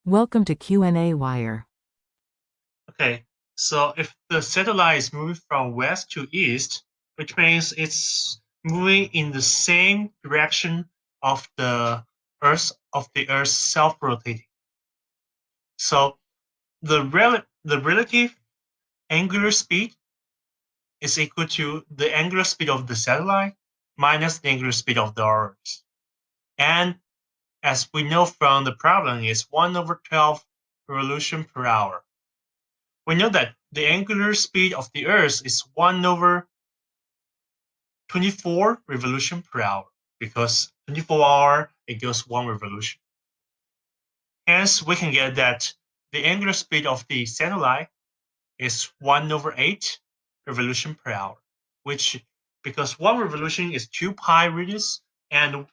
Welcome to qnawire. Okay, so if the satellite is moving from west to east, which means it's moving in the same direction of the Earth's self-rotating. So the relative angular speed is equal to the angular speed of the satellite minus the angular speed of the Earth. And as we know from the problem, is 1/12 revolution per hour. We know that the angular speed of the Earth is 1/24 revolution per hour, because 24 hours it goes 1 revolution. Hence, we can get that the angular speed of the satellite is 1/8 revolution per hour, which, because 1 revolution is 2 pi radius and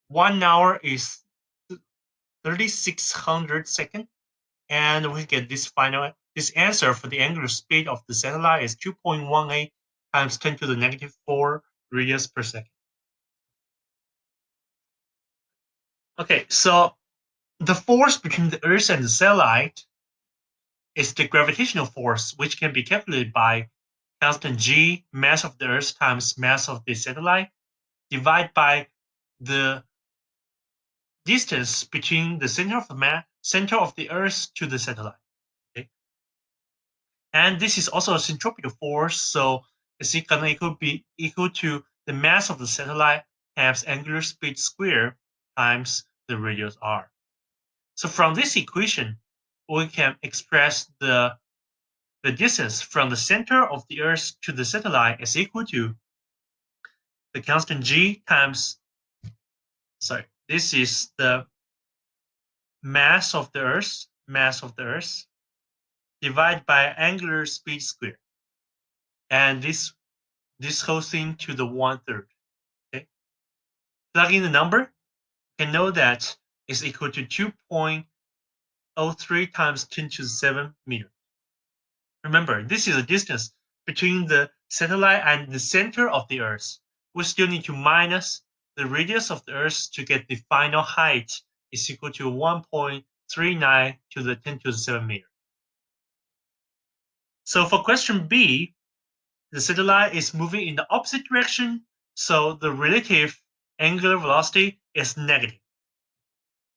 1 hour is 3600 seconds, and we get this answer for the angular speed of the satellite is 2.18 times 10 to the negative 4 radius per second. Okay, so the force between the Earth and the satellite is the gravitational force, which can be calculated by constant g, mass of the Earth times mass of the satellite, divided by the distance between the center of the Earth to the satellite. Okay? And this is also a centripetal force, so it's equal to the mass of the satellite times angular speed squared times the radius r. So from this equation, we can express the distance from the center of the Earth to the satellite is equal to the constant g times, this is the mass of the Earth, divided by angular speed squared. And this whole thing to the 1/3. Okay? Plug in the number, you can know that is equal to 2.03 times 10 to the 7 meters. Remember, this is the distance between the satellite and the center of the Earth. We still need to minus the radius of the Earth to get the final height is equal to 1.39 to the 10 to the 7 meters. So for question B, the satellite is moving in the opposite direction, so the relative angular velocity is negative.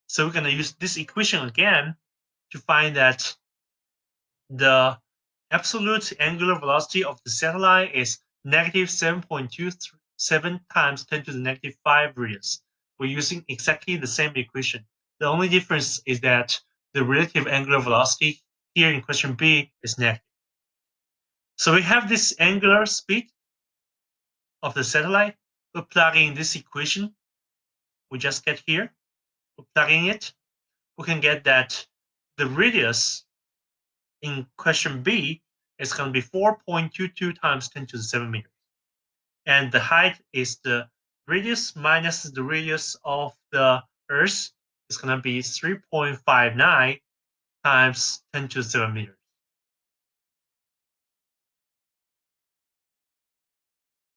So we're going to use this equation again to find that the absolute angular velocity of the satellite is negative 7.27 times 10 to the negative 5 radius. We're using exactly the same equation. The only difference is that the relative angular velocity here in question B is negative. So we have this angular speed of the satellite. We're plugging this equation we just get here. We're plugging it. We can get that the radius in question B is going to be 4.22 times 10 to the 7 meters. And the height is the radius minus the radius of the Earth is going to be 3.59 times 10 to the 7 meters.